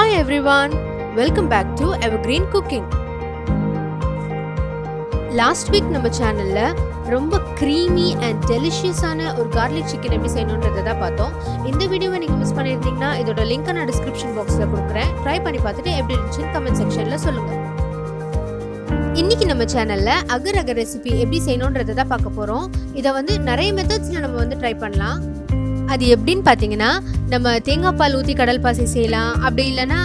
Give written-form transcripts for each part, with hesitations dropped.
Hi everyone, welcome back to EVERGREEN cooking. Last week நம்ம சேனல்ல ரொம்ப creamy and delicious ஆன ஒரு garlic chicken எப்படி செய்யணும்ன்றதை தான் பார்த்தோம். இந்த வீடியோவை நீங்க மிஸ் பண்ணிருந்தீங்கன்னா இதோட லிங்க் நான் டிஸ்கிரிப்ஷன் பாக்ஸ்ல கொடுக்குறேன். ட்ரை பண்ணி பார்த்துட்டு எப்படி இருந்துச்சுன்னு கமெண்ட் செக்ஷன்ல சொல்லுங்க. இன்னைக்கு நம்ம சேனல்ல அகர் அகர் ரெசிபி எப்படி செய்யணும்ன்றதை தான் பார்க்க போறோம். இதை நிறைய மெத்தட்ஸ்ல நம்ம ட்ரை பண்ணலாம். அது எப்படின்னு பார்த்தீங்கன்னா, நம்ம தேங்காய் பால் ஊற்றி கடல் பாசி செய்யலாம், அப்படி இல்லைன்னா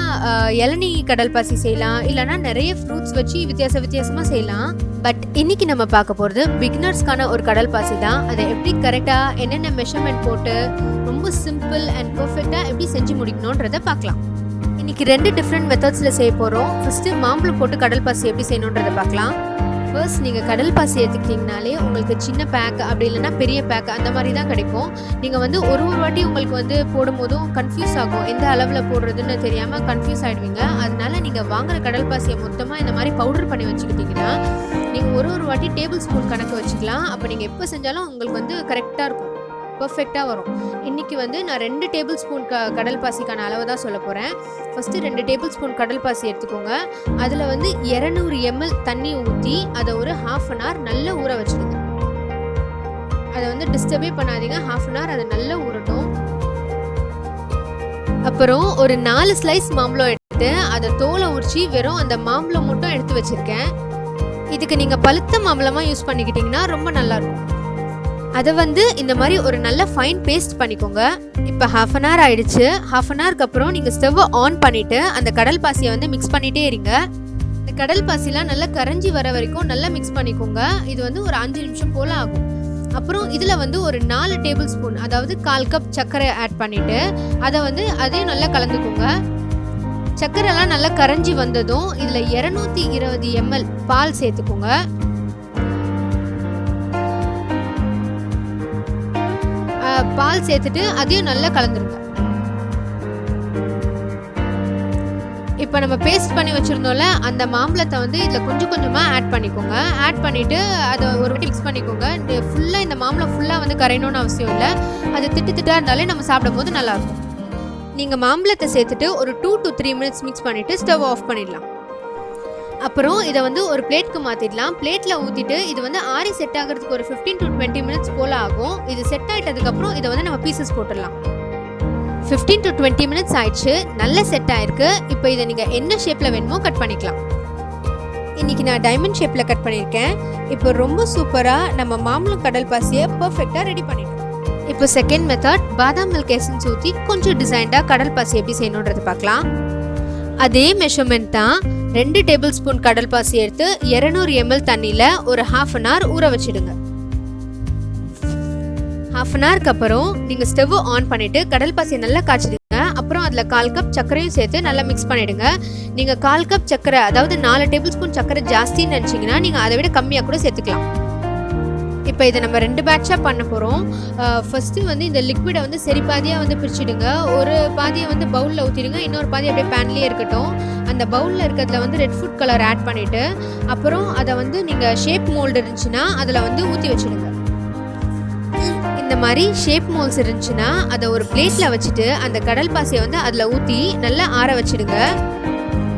இளநீ கடல் பாசி செய்யலாம், இல்லைனா நிறைய ஃப்ரூட்ஸ் வச்சு வித்தியாசமாக செய்யலாம். பட் இன்னைக்கு நம்ம பார்க்க போகிறது பிகினர்ஸ்க்கான ஒரு கடல் பாசி தான். அதை எப்படி கரெக்டாக என்னென்ன மெஷர்மெண்ட் போட்டு ரொம்ப சிம்பிள் அண்ட் பர்ஃபெக்டாக எப்படி செஞ்சு முடிக்கணுன்றதை பார்க்கலாம். இன்னைக்கு 2 டிஃப்ரெண்ட் மெத்தட்ஸில் செய்ய போகிறோம். ஃபஸ்ட்டு மாம்பழம் போட்டு கடல் பாசி எப்படி செய்யணுன்றதை பார்க்கலாம். ஃபர்ஸ்ட் நீங்கள் கடல் பாசி எடுத்துக்கிட்டிங்கனாலே உங்களுக்கு சின்ன பேக் அப்படி இல்லைனா பெரிய பேக் அந்த மாதிரி தான் கிடைக்கும். நீங்கள் ஒரு வாட்டி உங்களுக்கு போடும்போதும் கன்ஃபியூஸ் ஆகும், எந்த அளவில் போடுறதுன்னு தெரியாமல் கன்ஃபியூஸ் ஆகிடுவீங்க. அதனால நீங்கள் வாங்குகிற கடல் பாசியை மொத்தமாக இந்த மாதிரி பவுடர் பண்ணி வச்சுக்கிட்டிங்கன்னா நீங்கள் ஒரு வாட்டி டேபிள் ஸ்பூன் கணக்கு வச்சுக்கலாம். அப்போ நீங்கள் எப்போ செஞ்சாலும் உங்களுக்கு கரெக்டாக இருக்கும், பர்ஃபெக்டாக வரும். இன்றைக்கி நான் 2 டேபிள் ஸ்பூன் கடல் பாசிக்கான அளவு தான் சொல்ல போகிறேன். ஃபஸ்ட்டு 2 டேபிள் ஸ்பூன் கடல் பாசி எடுத்துக்கோங்க. அதில் 200 ml தண்ணி ஊற்றி அதை ஒரு 1/2 an hour நல்லா ஊற வச்சுடுங்க. அதை டிஸ்டர்பே பண்ணாதீங்க. 1/2 an hour அதை நல்லா ஊறட்டும். அப்புறம் ஒரு 4 ஸ்லைஸ் மாம்பழம் எடுத்து அதை தோலை உரிச்சி வெறும் அந்த மாம்பழம் மட்டும் எடுத்து வச்சுருக்கேன். இதுக்கு நீங்கள் பழுத்த மாம்பழமாக யூஸ் பண்ணிக்கிட்டிங்கன்னா ரொம்ப நல்லாயிருக்கும். அதை இந்த மாதிரி ஒரு நல்ல ஃபைன் பேஸ்ட் பண்ணிக்கோங்க. இப்போ 1/2 an hour ஆயிடுச்சு. 1/2 an hourக்கு அப்புறம் நீங்கள் ஸ்டவ்வை ஆன் பண்ணிவிட்டு அந்த கடல் பாசியை மிக்ஸ் பண்ணிகிட்டே இருங்க. இந்த கடல் பாசிலாம் நல்லா கரைஞ்சி வர வரைக்கும் நல்லா மிக்ஸ் பண்ணிக்கோங்க. இது ஒரு 5 நிமிஷம் போல் ஆகும். அப்புறம் இதில் ஒரு 4 டேபிள் ஸ்பூன், அதாவது 1/4 கப் சர்க்கரை ஆட் பண்ணிவிட்டு அதை அதையும் நல்லா கலந்துக்கோங்க. சர்க்கரைலாம் நல்லா கரைஞ்சி வந்ததும் இதில் 220 ml பால் சேர்த்துக்கோங்க. பால் சேர்த்துட்டு அதையும் நல்லா கலந்துருங்க. இப்போ நம்ம பேஸ்ட் பண்ணி வச்சுருந்தோம்ல அந்த மாம்பழத்தை இதில் கொஞ்சமாக ஆட் பண்ணிக்கோங்க. ஆட் பண்ணிவிட்டு அதை ஒரு வாட்டி மிக்ஸ் பண்ணிக்கோங்க. ஃபுல்லாக இந்த மாம்பழம் ஃபுல்லாக கரையணும்னு அவசியம் இல்லை. அது திட்டாக இருந்தாலே நம்ம சாப்பிடும் போது நல்லாயிருக்கும். நீங்கள் மாம்பழத்தை சேர்த்துட்டு ஒரு 2 to 3 minutes மிக்ஸ் பண்ணிவிட்டு ஸ்டவ் ஆஃப் பண்ணிடலாம். அப்புறம் இதை ஒரு பிளேட்க்கு மாற்றிடலாம். பிளேட்டில் ஊற்றிட்டு இது ஆறி செட் ஆகிறதுக்கு ஒரு 15 to 20 minutes போல் ஆகும். இது செட் ஆகிட்டதுக்கப்புறம் இதை நம்ம பீசஸ் போட்டுடலாம். 15 to 20 minutes ஆயிடுச்சு, நல்ல செட் ஆயிருக்கு. இப்போ இதை நீங்கள் என்ன ஷேப்பில் வேணுமோ கட் பண்ணிக்கலாம். இன்றைக்கி நான் டைமண்ட் ஷேப்பில் கட் பண்ணியிருக்கேன். இப்போ ரொம்ப சூப்பராக நம்ம மாம்பழம் கடல் பாசியை பர்ஃபெக்டாக ரெடி பண்ணிட்டோம். இப்போ செகண்ட் மெத்தட், பாதாம் மில்க் எசன்ஸ் ஊற்றி கொஞ்சம் டிசைன்டாக கடல் பாசி எப்படி செய்யணுன்றது பார்க்கலாம். அதே மெஷர்மெண்ட் தான். 2 டேபிள் ஸ்பூன் கடல் பாசி எடுத்து 200 ml தண்ணியில் ஒரு 1/2 an hour ஊற வச்சுடுங்க. 1/2 an hourக்கு அப்புறம் நீங்கள் ஸ்டவ் ஆன் பண்ணிவிட்டு கடல் பாசியை நல்லா காய்ச்சிடுங்க. அப்புறம் அதில் 1/4 கப் சர்க்கரையும் சேர்த்து நல்லா மிக்ஸ் பண்ணிவிடுங்க. நீங்கள் 1/4 கப் சர்க்கரை, அதாவது 4 டேபிள் ஸ்பூன் சர்க்கரை ஜாஸ்தின்னு நினச்சிங்கன்னா நீங்கள் அதை விட கம்மியாக கூட சேர்த்துக்கலாம். இப்போ இதை நம்ம 2 பேட்சாக பண்ண போகிறோம். ஃபஸ்ட்டு இந்த லிக்விடை சரி பாதியாக பிரிச்சுடுங்க. ஒரு பாதியை பவுலில் ஊற்றிடுங்க, இன்னொரு பாதி அப்படியே பேன்லேயே இருக்கட்டும். அந்த பவுலில் இருக்கிறதுல ரெட் ஃபுட் கலர் ஆட் பண்ணிவிட்டு அப்புறம் அதை நீங்கள் ஷேப் மோல்டு இருந்துச்சுன்னா அதில் ஊற்றி வச்சுடுங்க. இந்த மாதிரி ஷேப் மோல்ஸ் இருந்துச்சுன்னா அதை ஒரு பிளேட்டில் வச்சுட்டு அந்த கடல் பாசியை அதில் ஊற்றி நல்லா ஆற வச்சுடுங்க.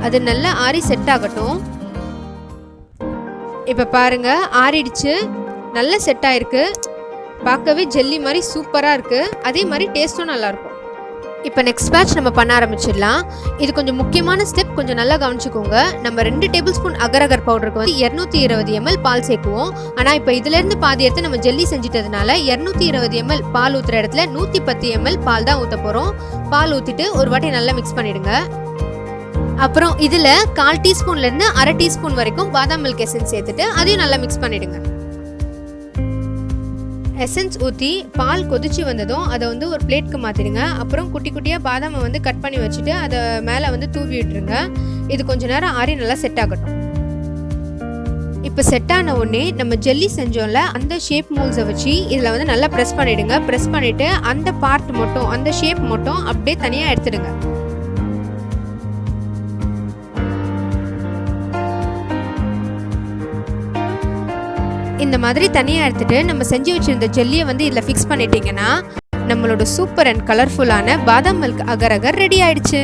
அது நல்லா ஆறி செட் ஆகட்டும். இப்போ பாருங்கள், ஆறிடுச்சு, நல்லா செட் ஆயிருக்கு. பார்க்கவே ஜெல்லி மாதிரி சூப்பராக இருக்குது. அதே மாதிரி டேஸ்ட்டும் நல்லாயிருக்கும். இப்போ நெக்ஸ்ட் பேட்ச் நம்ம பண்ண ஆரம்பிச்சிடலாம். இது கொஞ்சம் முக்கியமான ஸ்டெப், கொஞ்சம் நல்லா கவனிச்சுக்கோங்க. நம்ம 2 டேபிள் ஸ்பூன் அகர் அகர் பவுடருக்கு 220 ml பால் சேர்க்குவோம். ஆனால் இப்போ இதுலேருந்து பாதி எடுத்து நம்ம ஜெல்லி செஞ்சிட்டதுனால 220 ml பால் ஊற்றுற இடத்துல 110 ml பால் தான் ஊற்ற போகிறோம். பால் ஊற்றிட்டு ஒரு வாட்டி நல்லா மிக்ஸ் பண்ணிவிடுங்க. அப்புறம் இதில் 1/4 டீஸ்பூன்லேருந்து 1/2 டீஸ்பூன் வரைக்கும் பாதாம் மில்க் எசன்ஸ் சேர்த்துட்டு அதையும் நல்லா மிக்ஸ் பண்ணிவிடுங்க. எசன்ஸ் ஊற்றி பால் கொதிச்சு வந்ததும் அதை ஒரு பிளேட்க்கு மாற்றிடுங்க. அப்புறம் குட்டி குட்டியாக பாதாமை கட் பண்ணி வச்சுட்டு அதை மேலே தூவி விட்டுருங்க. இது கொஞ்சம் நேரம் ஆறி நல்லா செட் ஆகட்டும். இப்போ செட் ஆன உடனே நம்ம ஜெல்லி செஞ்சோம்ல அந்த ஷேப் மோல்ஸை வச்சு இதில் நல்லா ப்ரெஸ் பண்ணிவிடுங்க. ப்ரெஸ் பண்ணிவிட்டு அந்த பார்ட் மட்டும், அந்த ஷேப் மட்டும் அப்படியே தனியாக எடுத்துடுங்க. இந்த மாதிரி தனியாக எடுத்துகிட்டு நம்ம செஞ்சு வச்சுருந்த ஜெல்லியை இதில் ஃபிக்ஸ் பண்ணிட்டீங்கன்னா நம்மளோட சூப்பர் அண்ட் கலர்ஃபுல்லான பாதாம் மில்க் அகர் அகர் ரெடி ஆயிடுச்சு.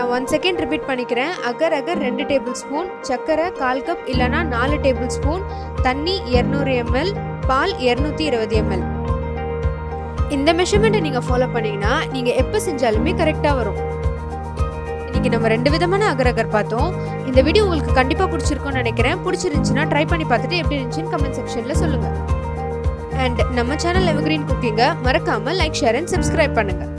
நான் 1 செகண்ட் ரிப்பீட் பண்ணிக்கிறேன். அகர் அகர் 2 டேபிள் ஸ்பூன், சர்க்கரை 1/4 கப் இல்லைனா 4 டேபிள் ஸ்பூன், தண்ணி 200 ml, பால் 220 ml. இந்த மெஷர்மெண்ட்டை நீங்கள் ஃபாலோ பண்ணிங்கன்னா நீங்கள் எப்போ செஞ்சாலுமே கரெக்டாக வரும். இன்றைக்கி நம்ம 2 விதமான அகர் அகர் பார்த்தோம். இந்த வீடியோ உங்களுக்கு கண்டிப்பாக பிடிச்சிருக்கும்னு நினைக்கிறேன். பிடிச்சிருந்துச்சுன்னா ட்ரை பண்ணி பார்த்துட்டு எப்படி இருந்துச்சுன்னு கமெண்ட் செக்ஷனில் சொல்லுங்கள். அண்ட் நம்ம சேனல் எவர்கிரீன் குக்கிங்கை மறக்காமல் லைக், ஷேர் அண்ட் சப்ஸ்கிரைப் பண்ணுங்கள்.